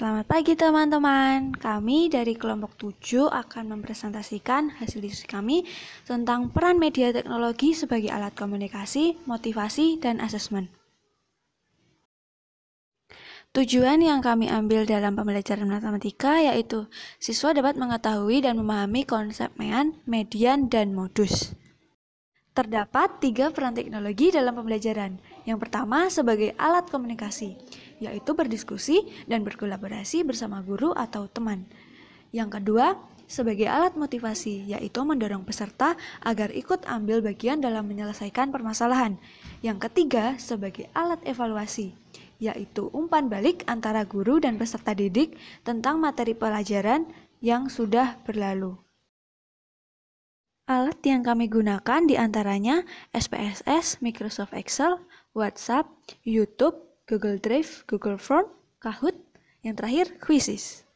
Selamat pagi teman-teman. Kami dari kelompok 7 akan mempresentasikan hasil diskusi kami tentang peran media teknologi sebagai alat komunikasi, motivasi, dan asesmen. Tujuan yang kami ambil dalam pembelajaran matematika yaitu siswa dapat mengetahui dan memahami konsep mean, median, dan modus. Terdapat 3 peran teknologi dalam pembelajaran. Yang pertama sebagai alat komunikasi, yaitu berdiskusi dan berkolaborasi bersama guru atau teman. Yang kedua sebagai alat motivasi, yaitu mendorong peserta agar ikut ambil bagian dalam menyelesaikan permasalahan. Yang ketiga sebagai alat evaluasi, yaitu umpan balik antara guru dan peserta didik tentang materi pelajaran yang sudah berlalu. Alat yang kami gunakan diantaranya SPSS, Microsoft Excel, WhatsApp, YouTube, Google Drive, Google Form, Kahoot, yang terakhir Quizzes.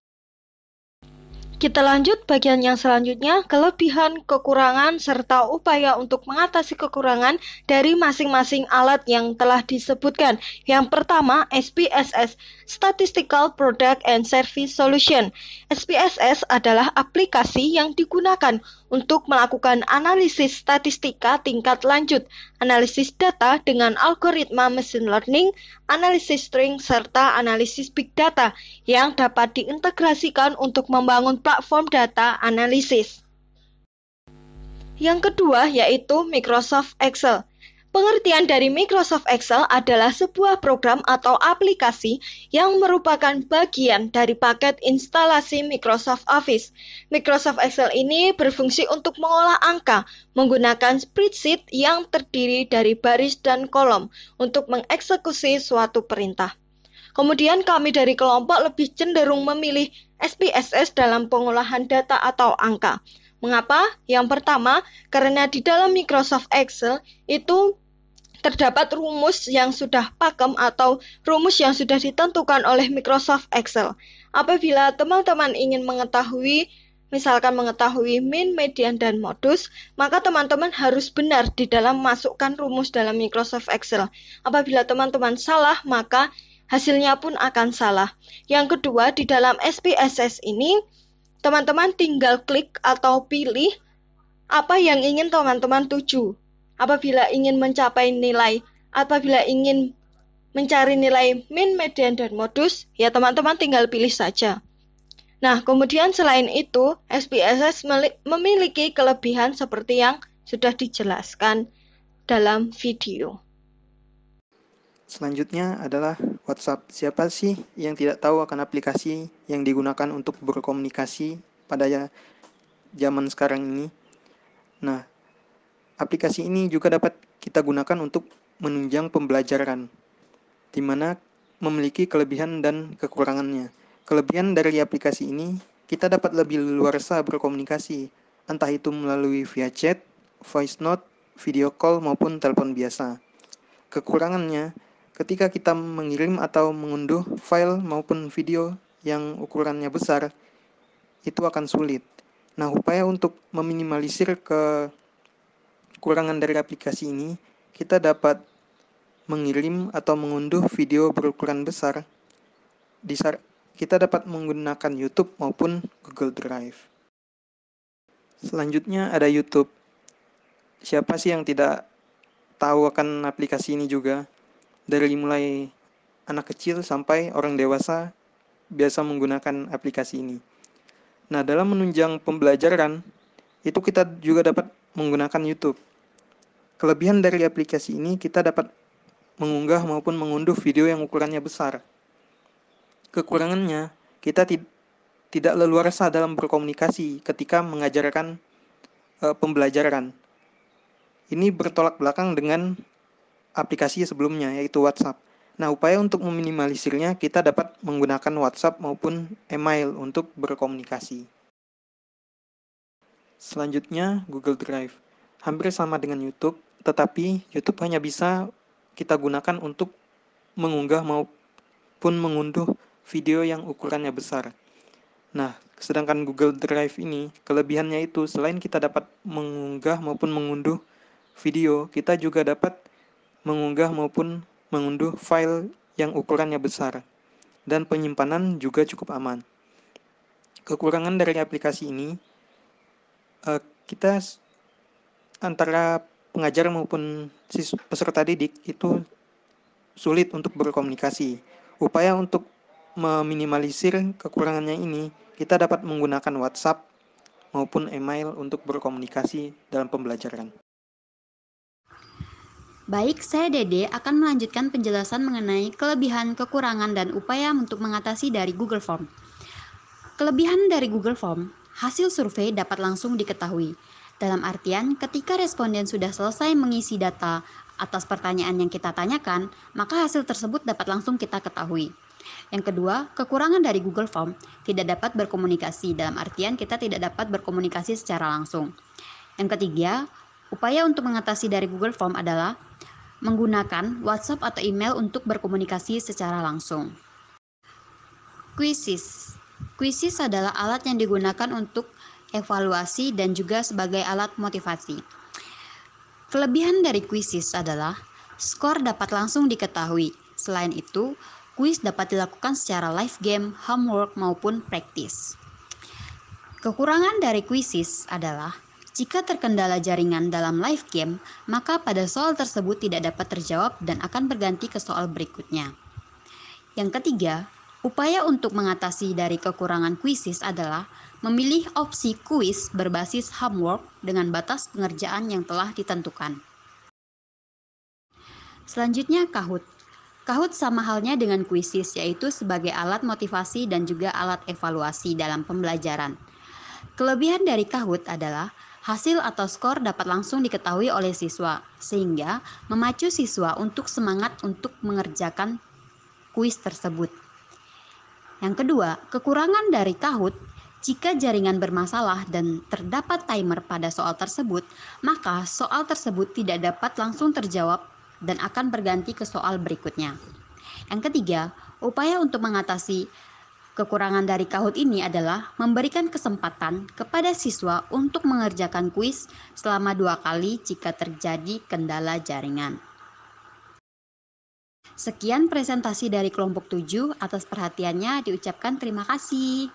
Kita lanjut bagian yang selanjutnya, kelebihan, kekurangan, serta upaya untuk mengatasi kekurangan dari masing-masing alat yang telah disebutkan. Yang pertama, SPSS, Statistical Product and Service Solution. SPSS adalah aplikasi yang digunakan untuk melakukan analisis statistika tingkat lanjut, analisis data dengan algoritma machine learning, analisis string, serta analisis big data yang dapat diintegrasikan untuk membangun platform data analisis. Yang kedua yaitu Microsoft Excel. Pengertian dari Microsoft Excel adalah sebuah program atau aplikasi yang merupakan bagian dari paket instalasi Microsoft Office. Microsoft Excel ini berfungsi untuk mengolah angka menggunakan spreadsheet yang terdiri dari baris dan kolom untuk mengeksekusi suatu perintah. Kemudian kami dari kelompok lebih cenderung memilih SPSS dalam pengolahan data atau angka. Mengapa? Yang pertama, karena di dalam Microsoft Excel itu terdapat rumus yang sudah pakem atau rumus yang sudah ditentukan oleh Microsoft Excel. Apabila teman-teman ingin mengetahui, misalkan mengetahui mean, median, dan modus, maka teman-teman harus benar di dalam masukkan rumus dalam Microsoft Excel. Apabila teman-teman salah, maka hasilnya pun akan salah. Yang kedua, di dalam SPSS ini, teman-teman tinggal klik atau pilih apa yang ingin teman-teman tuju. Apabila ingin mencari nilai mean, median, dan modus, ya teman-teman tinggal pilih saja. Nah, kemudian selain itu, SPSS memiliki kelebihan seperti yang sudah dijelaskan dalam video. Selanjutnya adalah WhatsApp. Siapa sih yang tidak tahu akan aplikasi yang digunakan untuk berkomunikasi pada zaman sekarang ini? Nah, aplikasi ini juga dapat kita gunakan untuk menunjang pembelajaran, di mana memiliki kelebihan dan kekurangannya. Kelebihan dari aplikasi ini, kita dapat lebih luarsa berkomunikasi, entah itu melalui via chat, voice note, video call, maupun telepon biasa. Kekurangannya, ketika kita mengirim atau mengunduh file maupun video yang ukurannya besar, itu akan sulit. Nah, upaya untuk meminimalisir kekurangan dari aplikasi ini, kita dapat mengirim atau mengunduh video berukuran besar. Kita dapat menggunakan YouTube maupun Google Drive. Selanjutnya ada YouTube. Siapa sih yang tidak tahu akan aplikasi ini juga? Dari mulai anak kecil sampai orang dewasa biasa menggunakan aplikasi ini. Nah, dalam menunjang pembelajaran, itu kita juga dapat menggunakan YouTube. Kelebihan dari aplikasi ini, kita dapat mengunggah maupun mengunduh video yang ukurannya besar. Kekurangannya, kita tidak leluasa dalam berkomunikasi ketika mengajarkan pembelajaran. Ini bertolak belakang dengan aplikasi sebelumnya, yaitu WhatsApp. Nah, upaya untuk meminimalisirnya, kita dapat menggunakan WhatsApp maupun email untuk berkomunikasi. Selanjutnya, Google Drive. Hampir sama dengan YouTube, tetapi YouTube hanya bisa kita gunakan untuk mengunggah maupun mengunduh video yang ukurannya besar. Nah, sedangkan Google Drive ini, kelebihannya itu selain kita dapat mengunggah maupun mengunduh video, kita juga dapat mengunggah maupun mengunduh file yang ukurannya besar. dan penyimpanan juga cukup aman. Kekurangan dari aplikasi ini, kita antara pengajar maupun peserta didik itu sulit untuk berkomunikasi. Upaya untuk meminimalisir kekurangannya ini, kita dapat menggunakan WhatsApp maupun email untuk berkomunikasi dalam pembelajaran. Baik, saya Dede akan melanjutkan penjelasan mengenai kelebihan, kekurangan, dan upaya untuk mengatasi dari Google Form. Kelebihan dari Google Form, hasil survei dapat langsung diketahui. Dalam artian, ketika responden sudah selesai mengisi data atas pertanyaan yang kita tanyakan, maka hasil tersebut dapat langsung kita ketahui. Yang kedua, kekurangan dari Google Form tidak dapat berkomunikasi, dalam artian kita tidak dapat berkomunikasi secara langsung. Yang ketiga, upaya untuk mengatasi dari Google Form adalah menggunakan WhatsApp atau email untuk berkomunikasi secara langsung. Quizzes. Quizzes adalah alat yang digunakan untuk evaluasi dan juga sebagai alat motivasi. Kelebihan dari quizzes adalah skor dapat langsung diketahui. Selain itu, kuis dapat dilakukan secara live game, homework, maupun praktis. Kekurangan dari quizzes adalah jika terkendala jaringan dalam live game, maka pada soal tersebut tidak dapat terjawab dan akan berganti ke soal berikutnya. Yang ketiga, upaya untuk mengatasi dari kekurangan quizzes adalah memilih opsi kuis berbasis homework dengan batas pengerjaan yang telah ditentukan. Selanjutnya, Kahoot. Kahoot sama halnya dengan quizzes, yaitu sebagai alat motivasi dan juga alat evaluasi dalam pembelajaran. Kelebihan dari Kahoot adalah hasil atau skor dapat langsung diketahui oleh siswa, sehingga memacu siswa untuk semangat untuk mengerjakan kuis tersebut. Yang kedua, kekurangan dari Kahoot, jika jaringan bermasalah dan terdapat timer pada soal tersebut, maka soal tersebut tidak dapat langsung terjawab dan akan berganti ke soal berikutnya. Yang ketiga, upaya untuk mengatasi kekurangan dari Kahoot ini adalah memberikan kesempatan kepada siswa untuk mengerjakan kuis selama 2 kali jika terjadi kendala jaringan. Sekian presentasi dari kelompok 7, atas perhatiannya diucapkan terima kasih.